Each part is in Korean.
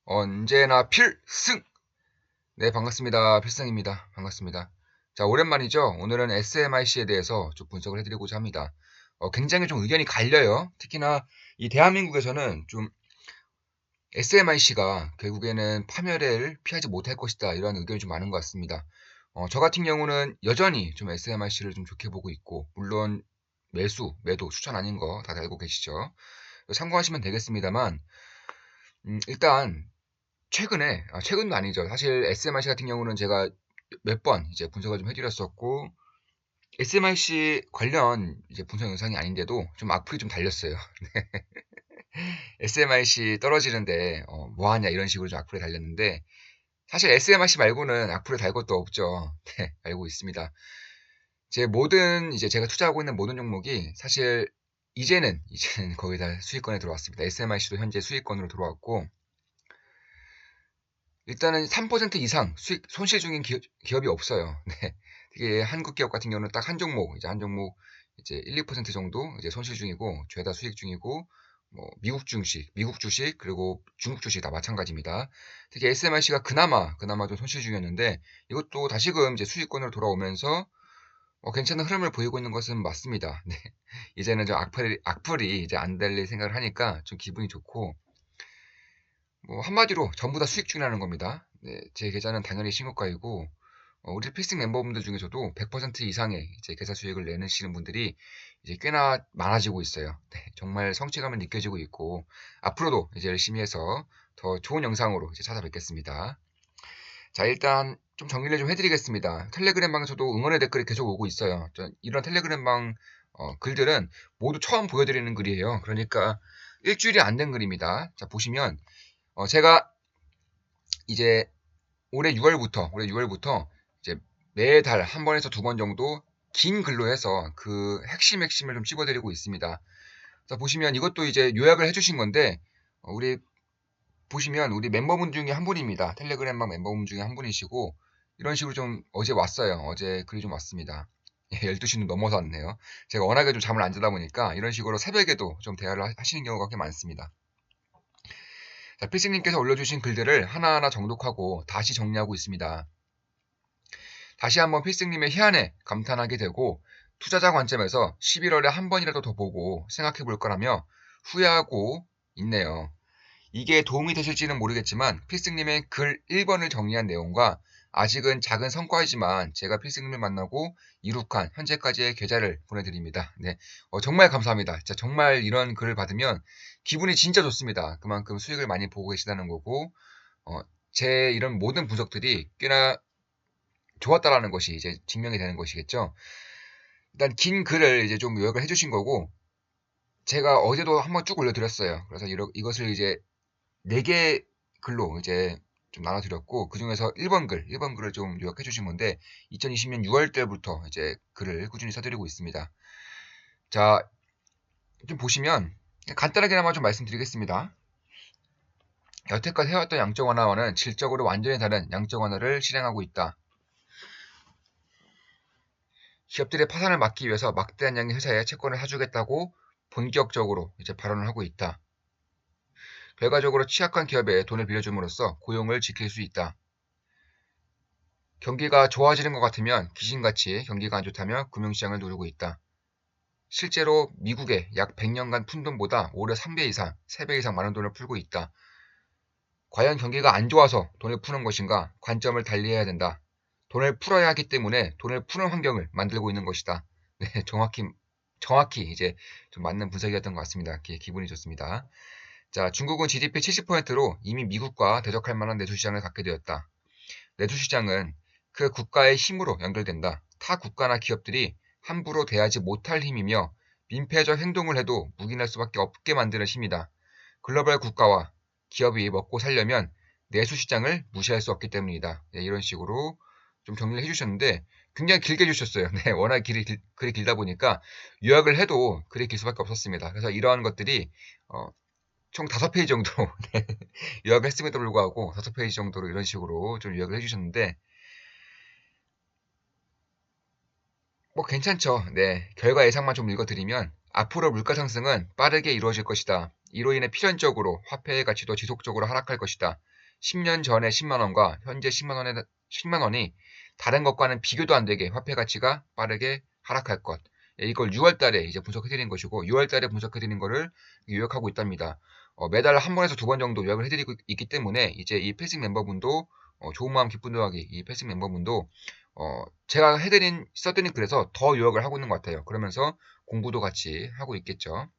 언제나 필승! 네, 반갑습니다. 필승입니다. 반갑습니다. 자, 오랜만이죠? 오늘은 SMIC에 대해서 좀 분석을 해드리고자 합니다. 굉장히 좀 의견이 갈려요. 특히나 이 대한민국에서는 좀 SMIC가 결국에는 파멸을 피하지 못할 것이다. 이런 의견이 좀 많은 것 같습니다. 저 같은 경우는 여전히 좀 SMIC를 좀 좋게 보고 있고, 물론 매도 추천 아닌 거 다들 알고 계시죠? 참고하시면 되겠습니다만, 일단 최근도 아니죠. 사실 SMIC 같은 경우는 제가 몇 번 이제 분석을 좀 해드렸었고, SMIC 관련 이제 분석 영상이 아닌데도 좀 악플이 좀 달렸어요. SMIC 떨어지는데, 뭐 하냐 이런 식으로 좀 악플이 달렸는데, 사실 SMIC 말고는 악플을 달 것도 없죠. 네, 알고 있습니다. 이제 제가 투자하고 있는 모든 종목이 사실 이제는 거의 다 수익권에 들어왔습니다. SMIC도 현재 수익권으로 들어왔고, 일단은 3% 이상 손실 중인 기업이 없어요. 네. 되게 한국 기업 같은 경우는 딱 한 종목 이제 1, 2% 정도 이제 손실 중이고, 죄다 수익 중이고, 뭐, 미국 주식, 그리고 중국 주식 다 마찬가지입니다. 특히 SMIC가 그나마 좀 손실 중이었는데, 이것도 다시금 이제 수익권으로 돌아오면서, 괜찮은 흐름을 보이고 있는 것은 맞습니다. 네. 이제는 좀 악플이 이제 안 달릴 생각을 하니까 좀 기분이 좋고, 뭐 한마디로 전부 다 수익 중이라는 겁니다. 네, 제 계좌는 당연히 신고가이고, 우리 필승 멤버분들 중에서도 100% 이상의 이제 계좌 수익을 내시는 분들이 이제 꽤나 많아지고 있어요. 네, 정말 성취감을 느껴지고 있고, 앞으로도 이제 열심히 해서 더 좋은 영상으로 이제 찾아뵙겠습니다. 자, 일단 좀 정리를 좀 해드리겠습니다. 텔레그램 방에서도 응원의 댓글이 계속 오고 있어요. 이런 텔레그램 방 글들은 모두 처음 보여드리는 글이에요. 그러니까 일주일이 안 된 글입니다. 자, 보시면 제가 이제 올해 6월부터 이제 매달 한 번에서 두 번 정도 긴 글로 해서 그 핵심을 좀 찝어드리고 있습니다. 자, 보시면 이것도 이제 요약을 해주신 건데, 보시면 우리 멤버분 중에 한 분입니다. 텔레그램방 멤버분 중에 한 분이시고, 이런 식으로 좀 어제 왔어요. 어제 글이 좀 왔습니다. 12시는 넘어서 왔네요. 제가 워낙에 좀 잠을 안 자다 보니까 이런 식으로 새벽에도 좀 대화를 하시는 경우가 꽤 많습니다. 자, 필승님께서 올려주신 글들을 하나하나 정독하고 다시 정리하고 있습니다. 다시 한번 필승님의 희한에 감탄하게 되고, 투자자 관점에서 11월에 한 번이라도 더 보고 생각해 볼 거라며 후회하고 있네요. 이게 도움이 되실지는 모르겠지만 필승님의 글 1번을 정리한 내용과 아직은 작은 성과이지만 제가 필승님을 만나고 이룩한 현재까지의 계좌를 보내드립니다. 네, 정말 감사합니다. 진짜 정말 이런 글을 받으면 기분이 진짜 좋습니다. 그만큼 수익을 많이 보고 계시다는 거고, 어, 제 이런 모든 분석들이 꽤나 좋았다라는 것이 이제 증명이 되는 것이겠죠. 일단 긴 글을 이제 좀 요약을 해주신 거고, 제가 어제도 한번 쭉 올려드렸어요. 그래서 이것을 이제 4개 글로 이제 좀 나눠드렸고, 그 중에서 1번 글을 좀 요약해 주신 건데, 2020년 6월 때부터 이제 글을 꾸준히 써드리고 있습니다. 자, 좀 보시면, 간단하게나마 좀 말씀드리겠습니다. 여태까지 해왔던 양적 완화와는 질적으로 완전히 다른 양적 완화를 실행하고 있다. 기업들의 파산을 막기 위해서 막대한 양의 회사에 채권을 사주겠다고 본격적으로 이제 발언을 하고 있다. 결과적으로 취약한 기업에 돈을 빌려줌으로써 고용을 지킬 수 있다. 경기가 좋아지는 것 같으면 귀신같이 경기가 안 좋다며 금융시장을 누르고 있다. 실제로 미국의 약 100년간 푼 돈보다 오히려 3배 이상 많은 돈을 풀고 있다. 과연 경기가 안 좋아서 돈을 푸는 것인가? 관점을 달리해야 된다. 돈을 풀어야 하기 때문에 돈을 푸는 환경을 만들고 있는 것이다. 네, 정확히 이제 좀 맞는 분석이었던 것 같습니다. 기분이 좋습니다. 자, 중국은 GDP 70%로 이미 미국과 대적할 만한 내수시장을 갖게 되었다. 내수시장은 그 국가의 힘으로 연결된다. 타 국가나 기업들이 함부로 대하지 못할 힘이며 민폐적 행동을 해도 묵인할 수밖에 없게 만드는 힘이다. 글로벌 국가와 기업이 먹고 살려면 내수시장을 무시할 수 없기 때문이다. 네, 이런 식으로 좀 정리를 해주셨는데 굉장히 길게 해주셨어요. 네, 워낙 글이 길다 보니까 요약을 해도 글이 길 수밖에 없었습니다. 그래서 이러한 것들이 총 5페이지 정도로 네, 요약을 했음에도 불구하고 5페이지 정도로 이런 식으로 좀 요약을 해주셨는데 뭐 괜찮죠. 네, 결과 예상만 좀 읽어드리면 앞으로 물가 상승은 빠르게 이루어질 것이다. 이로 인해 필연적으로 화폐의 가치도 지속적으로 하락할 것이다. 10년 전에 10만원과 현재 10만원이 다른 것과는 비교도 안 되게 화폐 가치가 빠르게 하락할 것. 이걸 6월 달에 이제 분석해드린 것이고, 6월 달에 분석해드린 거를 요약하고 있답니다. 매달 한 번에서 두 번 정도 요약을 해드리고 있기 때문에, 이제 이 패싱 멤버분도, 좋은 마음 기쁜 더하기, 이 패싱 멤버분도, 제가 써드린 글에서 더 요약을 하고 있는 것 같아요. 그러면서 공부도 같이 하고 있겠죠.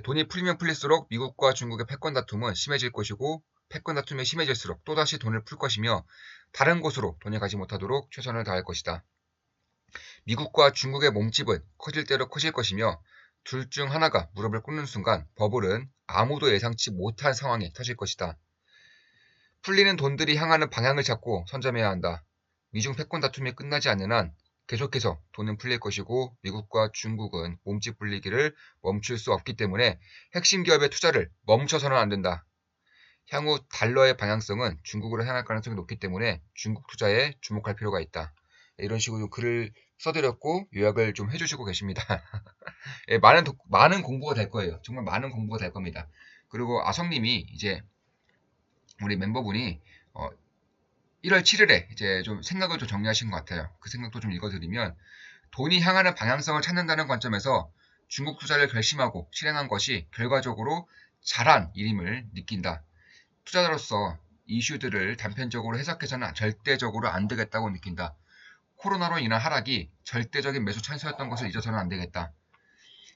돈이 풀리면 풀릴수록 미국과 중국의 패권 다툼은 심해질 것이고, 패권 다툼이 심해질수록 또다시 돈을 풀 것이며, 다른 곳으로 돈이 가지 못하도록 최선을 다할 것이다. 미국과 중국의 몸집은 커질 대로 커질 것이며, 둘 중 하나가 무릎을 꿇는 순간 버블은 아무도 예상치 못한 상황이 터질 것이다. 풀리는 돈들이 향하는 방향을 찾고 선점해야 한다. 미중 패권 다툼이 끝나지 않는 한 계속해서 돈은 풀릴 것이고, 미국과 중국은 몸집 불리기를 멈출 수 없기 때문에 핵심 기업의 투자를 멈춰서는 안 된다. 향후 달러의 방향성은 중국으로 향할 가능성이 높기 때문에 중국 투자에 주목할 필요가 있다. 이런 식으로 글을 써드렸고 요약을 좀 해주시고 계십니다. 많은 공부가 될 거예요. 정말 많은 공부가 될 겁니다. 그리고 아성님이 이제 우리 멤버분이 1월 7일에 이제 좀 생각을 좀 정리하신 것 같아요. 그 생각도 좀 읽어드리면, 돈이 향하는 방향성을 찾는다는 관점에서 중국 투자를 결심하고 실행한 것이 결과적으로 잘한 일임을 느낀다. 투자자로서 이슈들을 단편적으로 해석해서는 절대적으로 안 되겠다고 느낀다. 코로나로 인한 하락이 절대적인 매수 찬스였던 것을 잊어서는 안 되겠다.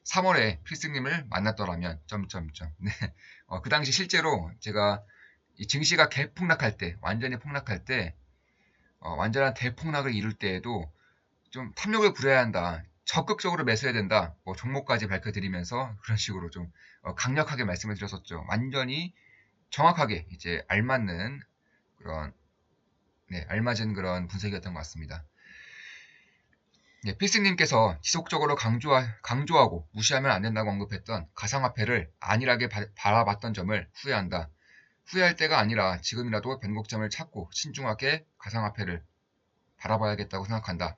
3월에 필승님을 만났더라면 네. 그 당시 실제로 제가 이 증시가 개폭락할 때, 완전히 폭락할 때, 완전한 대폭락을 이룰 때에도 좀 탐욕을 부려야 한다. 적극적으로 매수해야 된다. 종목까지 밝혀드리면서 그런 식으로 좀 강력하게 말씀을 드렸었죠. 완전히 정확하게 이제 알맞는 그런, 알맞은 그런 분석이었던 것 같습니다. 필승님께서 지속적으로 강조하고 무시하면 안 된다고 언급했던 가상화폐를 안일하게 바라봤던 점을 후회한다. 후회할 때가 아니라 지금이라도 변곡점을 찾고 신중하게 가상화폐를 바라봐야겠다고 생각한다.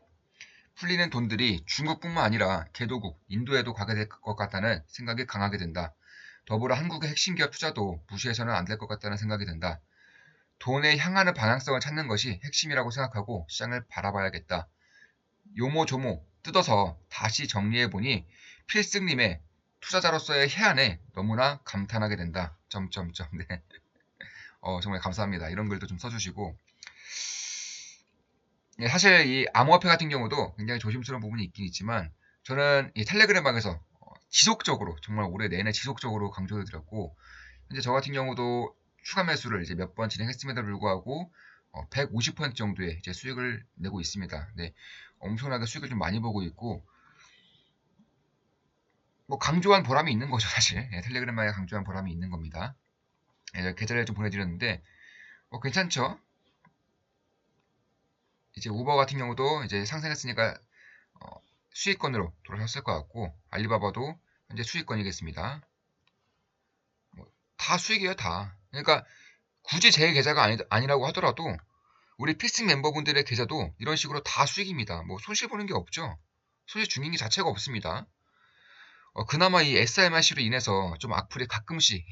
풀리는 돈들이 중국뿐만 아니라 개도국, 인도에도 가게 될 것 같다는 생각이 강하게 든다. 더불어 한국의 핵심 기업 투자도 무시해서는 안 될 것 같다는 생각이 든다. 돈에 향하는 방향성을 찾는 것이 핵심이라고 생각하고 시장을 바라봐야겠다. 요모조모 뜯어서 다시 정리해보니 필승님의 투자자로서의 해안에 너무나 감탄하게 된다. 네. 정말 감사합니다. 이런 글도 좀 써주시고, 사실 이 암호화폐 같은 경우도 굉장히 조심스러운 부분이 있긴 있지만, 저는 이 텔레그램 방에서 지속적으로, 정말 올해 내내 지속적으로 강조해 드렸고, 현재 저 같은 경우도 추가 매수를 이제 몇 번 진행했음에도 불구하고 150% 정도의 이제 수익을 내고 있습니다. 네, 엄청나게 수익을 좀 많이 보고 있고, 강조한 보람이 있는 거죠, 사실. 텔레그램방에 강조한 보람이 있는 겁니다. 계좌를 좀 보내드렸는데, 괜찮죠? 이제 우버 같은 경우도 이제 상승했으니까 수익권으로 돌아섰을 것 같고, 알리바바도 현재 수익권이겠습니다. 다 수익이에요, 다. 그러니까 굳이 제 계좌가 아니라고 하더라도 우리 필승 멤버분들의 계좌도 이런 식으로 다 수익입니다. 손실 보는 게 없죠. 손실 중인 게 자체가 없습니다. 그나마 이 SMRC로 인해서 좀 악플이 가끔씩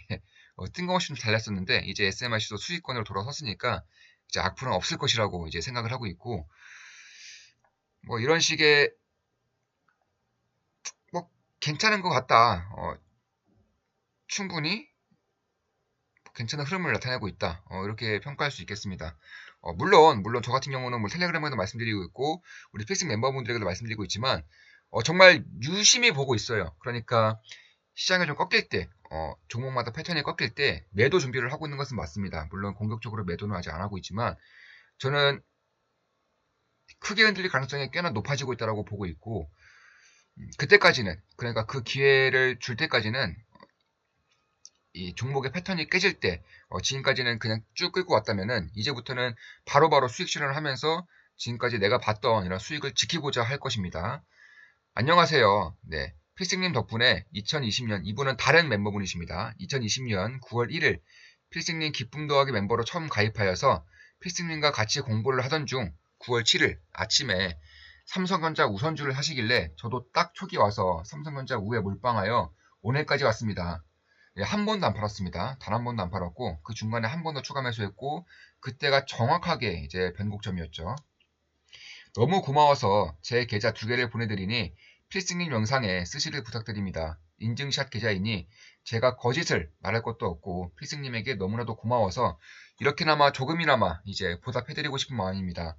뜬금없이 좀 달렸었는데, 이제 SMRC도 수익권으로 돌아섰으니까 이제 악플은 없을 것이라고 이제 생각을 하고 있고, 이런 식의 괜찮은 것 같다. 충분히 괜찮은 흐름을 나타내고 있다. 이렇게 평가할 수 있겠습니다. 물론 저 같은 경우는 텔레그램에도 말씀드리고 있고, 우리 필승 멤버분들에게도 말씀드리고 있지만, 정말 유심히 보고 있어요. 그러니까 시장이 좀 꺾일 때, 종목마다 패턴이 꺾일 때 매도 준비를 하고 있는 것은 맞습니다. 물론 공격적으로 매도는 아직 안 하고 있지만, 저는 크게 흔들릴 가능성이 꽤나 높아지고 있다고 보고 있고, 그때까지는, 그러니까 그 기회를 줄 때까지는 이 종목의 패턴이 깨질 때, 지금까지는 그냥 쭉 끌고 왔다면은 이제부터는 바로바로 수익 실현을 하면서 지금까지 내가 봤던 이런 수익을 지키고자 할 것입니다. 안녕하세요. 네, 필승님 덕분에 2020년, 이분은 다른 멤버분이십니다. 2020년 9월 1일 필승님 기쁨 더하기 멤버로 처음 가입하여서 필승님과 같이 공부를 하던 중 9월 7일 아침에 삼성전자 우선주를 하시길래 저도 딱 초기 와서 삼성전자 우에 몰빵하여 오늘까지 왔습니다. 예, 한 번도 안 팔았습니다. 단 한 번도 안 팔았고 그 중간에 한 번 더 추가 매수했고 그때가 정확하게 이제 변곡점이었죠. 너무 고마워서 제 계좌 2개를 보내드리니 필승님 영상에 쓰시길 부탁드립니다. 인증샷 계좌이니 제가 거짓을 말할 것도 없고 필승님에게 너무나도 고마워서 이렇게나마 조금이나마 이제 보답해드리고 싶은 마음입니다.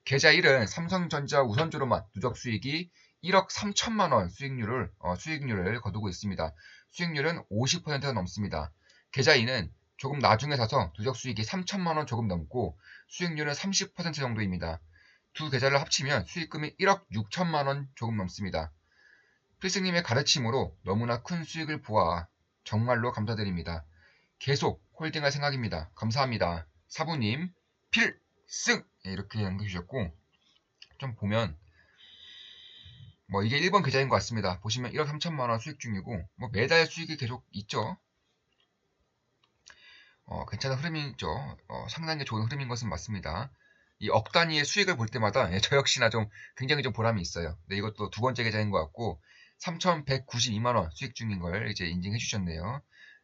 계좌 1은 삼성전자 우선주로만 누적 수익이 1억 3천만 원 수익률을 거두고 있습니다. 수익률은 50%가 넘습니다. 계좌 2는 조금 나중에 사서 누적 수익이 3천만 원 조금 넘고 수익률은 30% 정도입니다. 두 계좌를 합치면 수익금이 1억 6천만 원 조금 넘습니다. 필승님의 가르침으로 너무나 큰 수익을 보아 정말로 감사드립니다. 계속 홀딩할 생각입니다. 감사합니다. 사부님 필승 이렇게 남겨주셨고 좀 보면 뭐 이게 1번 계좌인 것 같습니다. 보시면 1억 3천만 원 수익 중이고 뭐 매달 수익이 계속 있죠. 괜찮은 흐름이죠. 상당히 좋은 흐름인 것은 맞습니다. 이 억 단위의 수익을 볼 때마다 저 역시나 좀 굉장히 좀 보람이 있어요. 네, 이것도 두 번째 계좌인 것 같고 3,192만 원 수익 중인 걸 이제 인증해 주셨네요.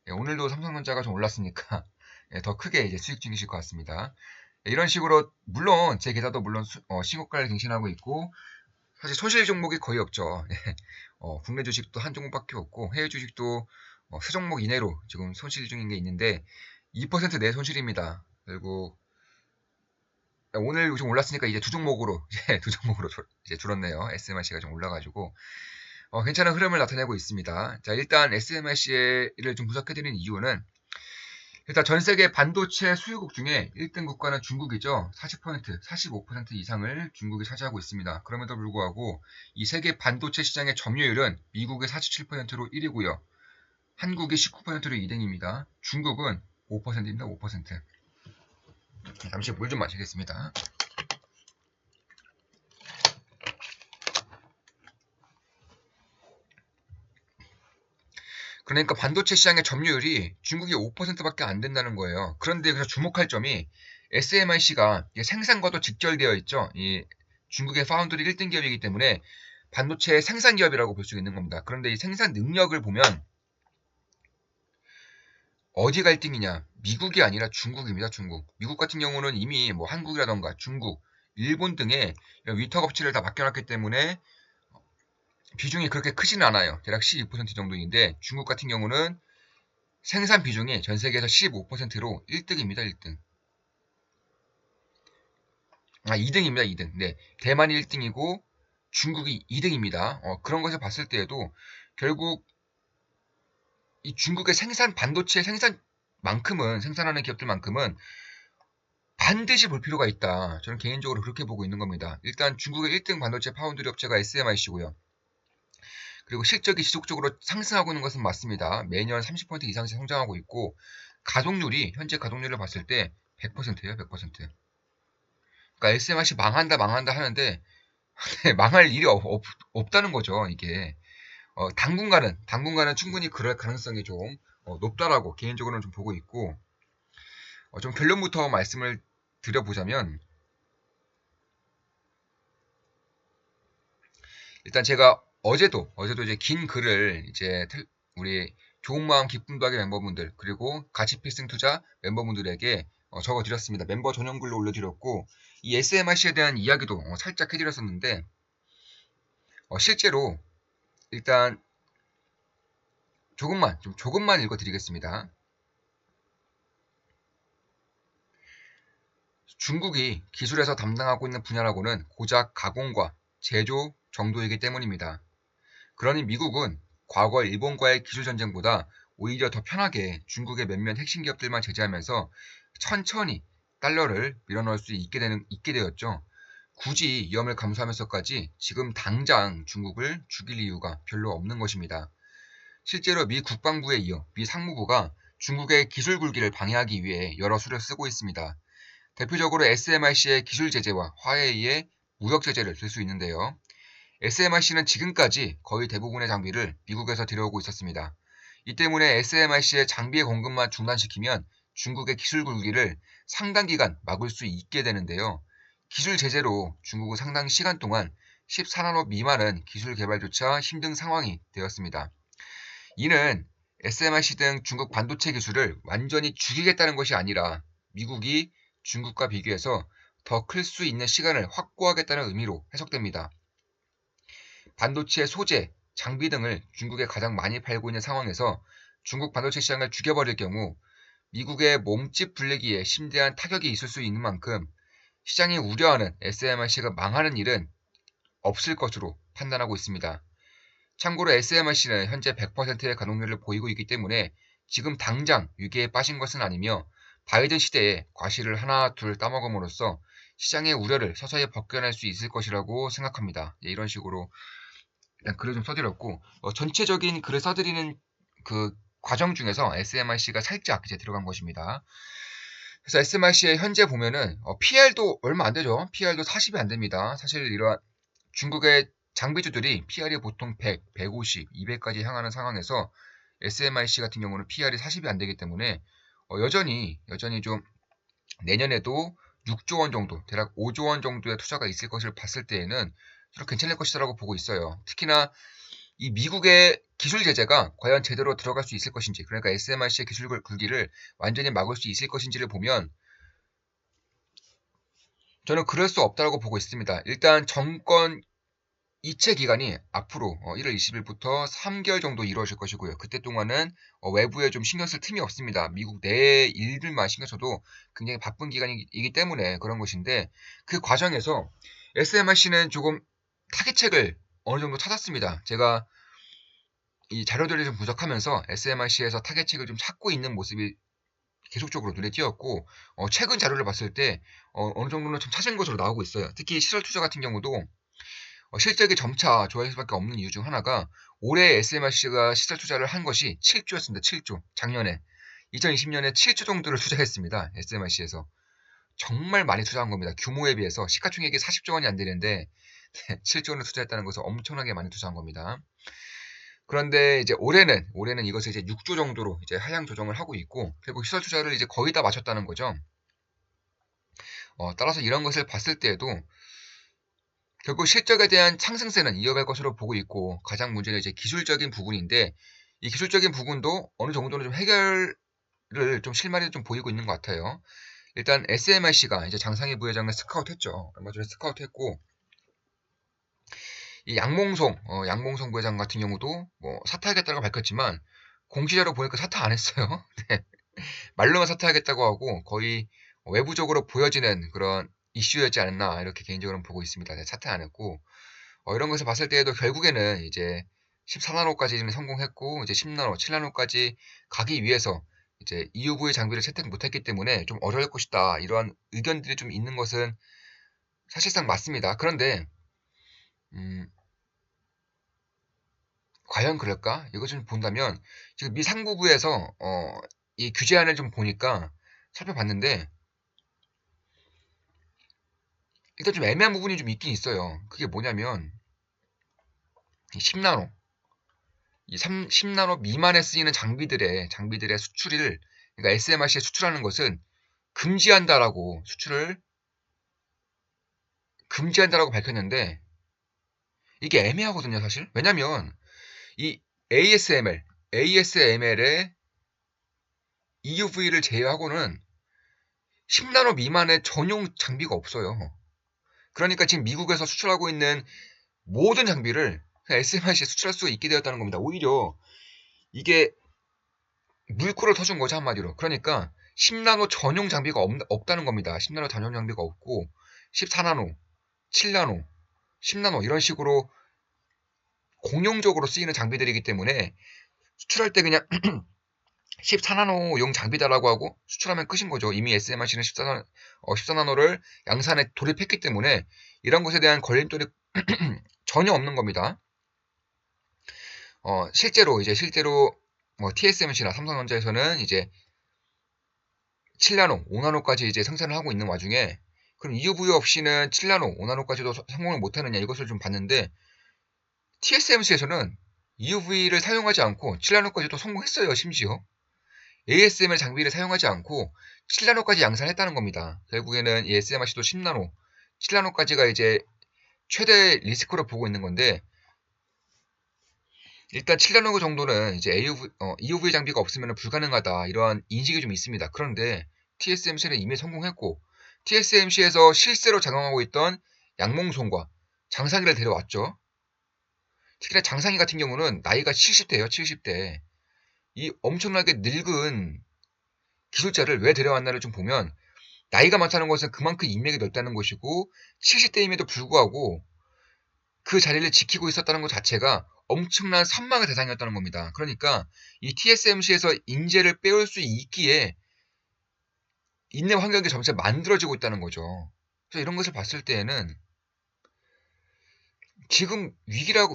예, 오늘도 삼성전자가 좀 올랐으니까 예, 더 크게 이제 수익 중이실 것 같습니다. 예, 이런 식으로 물론 제 계좌도 물론 신고가를 갱신하고 있고 사실 손실 종목이 거의 없죠. 예, 국내 주식도 한 종목밖에 없고 해외 주식도 세 종목 이내로 지금 손실 중인 게 있는데 2% 내 손실입니다. 그리고 오늘 좀 올랐으니까 이제 두 종목으로 두 종목으로 이제 줄었네요. SMRC가 좀 올라가지고 괜찮은 흐름을 나타내고 있습니다. 자, 일단 SMRC를 좀 분석해드리는 이유는 일단 전 세계 반도체 수요국 중에 1등 국가는 중국이죠. 40%, 45% 이상을 중국이 차지하고 있습니다. 그럼에도 불구하고 이 세계 반도체 시장의 점유율은 미국의 47%로 1위고요. 한국이 19%로 2등입니다. 중국은 5%입니다. 5%. 잠시 물 좀 마시겠습니다. 그러니까 반도체 시장의 점유율이 중국이 5%밖에 안 된다는 거예요. 그런데 여기서 주목할 점이 SMIC가 생산과도 직결되어 있죠. 이 중국의 파운드리 1등 기업이기 때문에 반도체 생산 기업이라고 볼 수 있는 겁니다. 그런데 이 생산 능력을 보면 어디가 1등이냐? 미국이 아니라 중국입니다. 중국. 미국 같은 경우는 이미 뭐 한국이라던가 중국, 일본 등의 위탁 업체를 다 맡겨놨기 때문에 비중이 그렇게 크지는 않아요. 대략 12% 정도인데 중국 같은 경우는 생산 비중이 전 세계에서 15%로 1등입니다. 1등. 2등입니다. 2등. 네. 대만이 1등이고 중국이 2등입니다. 그런 것을 봤을 때에도 결국 이 중국의 반도체 생산만큼은 생산하는 기업들만큼은 반드시 볼 필요가 있다. 저는 개인적으로 그렇게 보고 있는 겁니다. 일단 중국의 1등 반도체 파운드리 업체가 SMIC고요. 그리고 실적이 지속적으로 상승하고 있는 것은 맞습니다. 매년 30% 이상씩 성장하고 있고 가동률이 현재 가동률을 봤을 때 100%예요. 100%. 그러니까 SMIC 망한다 하는데 망할 일이 없다는 거죠. 이게 당분간은 충분히 그럴 가능성이 좀 높다라고 개인적으로는 좀 보고 있고 좀 결론부터 말씀을 드려보자면 일단 제가 어제도 이제 긴 글을 이제 우리 좋은 마음 기쁨 더하기 멤버분들 그리고 가치 필승 투자 멤버분들에게 적어드렸습니다. 멤버 전용 글로 올려드렸고 이 SMRC에 대한 이야기도 살짝 해드렸었는데 실제로 일단 조금만 읽어드리겠습니다. 중국이 기술에서 담당하고 있는 분야라고는 고작 가공과 제조 정도이기 때문입니다. 그러니 미국은 과거 일본과의 기술 전쟁보다 오히려 더 편하게 중국의 몇몇 핵심 기업들만 제재하면서 천천히 달러를 밀어넣을 수 있게 되었죠. 굳이 위험을 감수하면서까지 지금 당장 중국을 죽일 이유가 별로 없는 것입니다. 실제로 미 국방부에 이어 미 상무부가 중국의 기술 굴기를 방해하기 위해 여러 수를 쓰고 있습니다. 대표적으로 SMRC의 기술 제재와 화웨이의 무역 제재를 들 수 있는데요. SMRC는 지금까지 거의 대부분의 장비를 미국에서 들여오고 있었습니다. 이 때문에 SMRC의 장비의 공급만 중단시키면 중국의 기술 굴기를 상당 기간 막을 수 있게 되는데요. 기술 제재로 중국은 상당 시간 동안 14나노 미만은 기술 개발조차 힘든 상황이 되었습니다. 이는 SMIC 등 중국 반도체 기술을 완전히 죽이겠다는 것이 아니라 미국이 중국과 비교해서 더 클 수 있는 시간을 확보하겠다는 의미로 해석됩니다. 반도체 소재, 장비 등을 중국에 가장 많이 팔고 있는 상황에서 중국 반도체 시장을 죽여버릴 경우 미국의 몸집 불리기에 심대한 타격이 있을 수 있는 만큼 시장이 우려하는 SMIC가 망하는 일은 없을 것으로 판단하고 있습니다. 참고로 SMIC는 현재 100%의 가동률을 보이고 있기 때문에 지금 당장 위기에 빠진 것은 아니며 바이든 시대에 과실을 하나 둘 따먹음으로써 시장의 우려를 서서히 벗겨낼 수 있을 것이라고 생각합니다. 이런 식으로 일단 글을 좀 써드렸고 전체적인 글을 써드리는 그 과정 중에서 SMIC가 살짝 이제 들어간 것입니다. 그래서 SMIC의 현재 보면은 PR도 얼마 안 되죠. PR도 40이 안 됩니다. 사실 이러한 중국의 장비주들이 PR이 보통 100, 150, 200까지 향하는 상황에서 SMIC 같은 경우는 PR이 40이 안 되기 때문에 여전히 좀 내년에도 6조 원 정도, 대략 5조 원 정도의 투자가 있을 것을 봤을 때에는 좀 괜찮을 것이라고 보고 있어요. 특히나 이 미국의 기술 제재가 과연 제대로 들어갈 수 있을 것인지, 그러니까 SMIC의 기술 굴기를 완전히 막을 수 있을 것인지를 보면 저는 그럴 수 없다고 보고 있습니다. 일단 정권 이체 기간이 앞으로 1월 20일부터 3개월 정도 이루어질 것이고요. 그때 동안은 외부에 좀 신경 쓸 틈이 없습니다. 미국 내 일들만 신경 써도 굉장히 바쁜 기간이기 때문에 그런 것인데 그 과정에서 SMIC는 조금 타겟책을 어느 정도 찾았습니다. 제가 이 자료들을 좀 분석하면서 SMIC에서 타겟책을 좀 찾고 있는 모습이 계속적으로 눈에 띄었고 최근 자료를 봤을 때 어느 정도는 좀 찾은 것으로 나오고 있어요. 특히 시설 투자 같은 경우도 실적이 점차 좋아질 수밖에 없는 이유 중 하나가 올해 SMIC가 시설 투자를 한 것이 7조였습니다. 7조. 작년에 2020년에 7조 정도를 투자했습니다. SMIC에서 정말 많이 투자한 겁니다. 규모에 비해서 시가총액이 40조 원이 안 되는데 7조 원을 투자했다는 것은 엄청나게 많이 투자한 겁니다. 그런데 이제 올해는 이것을 이제 6조 정도로 이제 하향 조정을 하고 있고 결국 시설 투자를 이제 거의 다 마쳤다는 거죠. 따라서 이런 것을 봤을 때에도 결국 실적에 대한 상승세는 이어갈 것으로 보고 있고 가장 문제는 이제 기술적인 부분인데 이 기술적인 부분도 어느 정도는 좀 해결을 좀 실마리를 좀 보이고 있는 것 같아요. 일단 SMIC가 이제 장상희 부회장을 스카우트했죠. 얼마 전에 스카우트했고 이 양몽성 부회장 같은 경우도 뭐 사퇴하겠다고 밝혔지만 공시자로 보니까 사퇴 안 했어요. 네. 말로만 사퇴하겠다고 하고 거의 외부적으로 보여지는 그런 이슈였지 않나 이렇게 개인적으로 보고 있습니다. 네, 사퇴 안 했고 이런 것을 봤을 때에도 결국에는 이제 14나노까지는 성공했고 이제 10나노, 7나노까지 가기 위해서 이제 EUV 장비를 채택 못했기 때문에 좀 어려울 것이다 이러한 의견들이 좀 있는 것은 사실상 맞습니다. 그런데 과연 그럴까? 이것 좀 본다면 지금 미 상무부에서 이 규제안을 좀 보니까 살펴봤는데 일단 좀 애매한 부분이 좀 있긴 있어요. 그게 뭐냐면 10나노, 10나노 미만에 쓰이는 장비들의 수출을 그러니까 SMIC에 수출하는 것은 수출을 금지한다라고 밝혔는데 이게 애매하거든요, 사실. 왜냐면 이 ASML의 EUV를 제외하고는 10나노 미만의 전용 장비가 없어요. 그러니까 지금 미국에서 수출하고 있는 모든 장비를 SMIC에 수출할 수가 있게 되었다는 겁니다. 오히려 이게 물꼬를 터준 거죠, 한마디로. 그러니까 10나노 전용 장비가 없다는 겁니다. 10나노 전용 장비가 없고 14나노, 7나노, 10나노 이런 식으로 공용적으로 쓰이는 장비들이기 때문에 수출할 때 그냥 14나노용 장비다라고 하고 수출하면 끝인 거죠. 이미 SMIC는 14나노를 양산에 돌입했기 때문에 이런 것에 대한 걸림돌이 전혀 없는 겁니다. 실제로 TSMC나 삼성전자에서는 이제 7나노, 5나노까지 이제 생산을 하고 있는 와중에 그럼 EUV 없이는 7나노, 5나노까지도 성공을 못하느냐 이것을 좀 봤는데 TSMC에서는 EUV를 사용하지 않고 7나노까지도 성공했어요. 심지어 ASML 장비를 사용하지 않고 7나노까지 양산했다는 겁니다. 결국에는 이 SMIC도 10나노, 7나노까지가 이제 최대 리스크로 보고 있는 건데 일단 7나노 정도는 이제 EUV 장비가 없으면 불가능하다 이러한 인식이 좀 있습니다. 그런데 TSMC는 이미 성공했고 TSMC에서 실제로 작용하고 있던 양몽송과 장상희를 데려왔죠. 특히나 장상희 같은 경우는 나이가 70대예요. 70대. 이 엄청나게 늙은 기술자를 왜 데려왔나를 좀 보면 나이가 많다는 것은 그만큼 인맥이 넓다는 것이고 70대임에도 불구하고 그 자리를 지키고 있었다는 것 자체가 엄청난 선망의 대상이었다는 겁니다. 그러니까 이 TSMC에서 인재를 빼올 수 있기에 있는 환경이 점차 만들어지고 있다는 거죠. 그래서 이런 것을 봤을 때에는 지금 위기다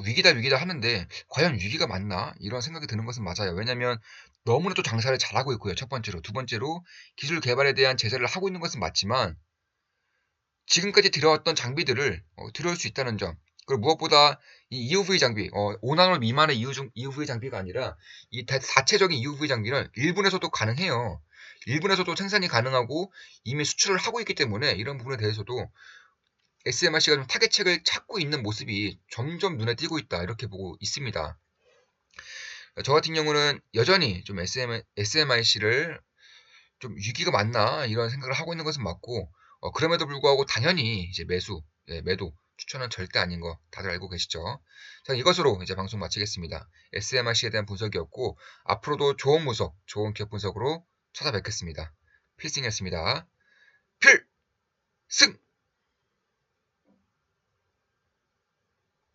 하는데 과연 위기가 맞나? 이런 생각이 드는 것은 맞아요. 왜냐하면 너무나도 장사를 잘하고 있고요. 첫 번째로. 두 번째로 기술 개발에 대한 제재를 하고 있는 것은 맞지만 지금까지 들여왔던 장비들을 들여올 수 있다는 점. 그리고 무엇보다 이 EUV 장비, 5나노 미만의 EUV 장비가 아니라 이 자체적인 EUV 장비는 일본에서도 가능해요. 일본에서도 생산이 가능하고 이미 수출을 하고 있기 때문에 이런 부분에 대해서도 SMIC가 좀 타겟책을 찾고 있는 모습이 점점 눈에 띄고 있다. 이렇게 보고 있습니다. 저 같은 경우는 여전히 좀 SMIC를 좀 위기가 맞나 이런 생각을 하고 있는 것은 맞고 그럼에도 불구하고 당연히 이제 매도 추천은 절대 아닌 거 다들 알고 계시죠? 자, 이것으로 이제 방송 마치겠습니다. SMRC에 대한 분석이었고 앞으로도 좋은 분석, 좋은 기업 분석으로 찾아뵙겠습니다. 필승이었습니다. 필승!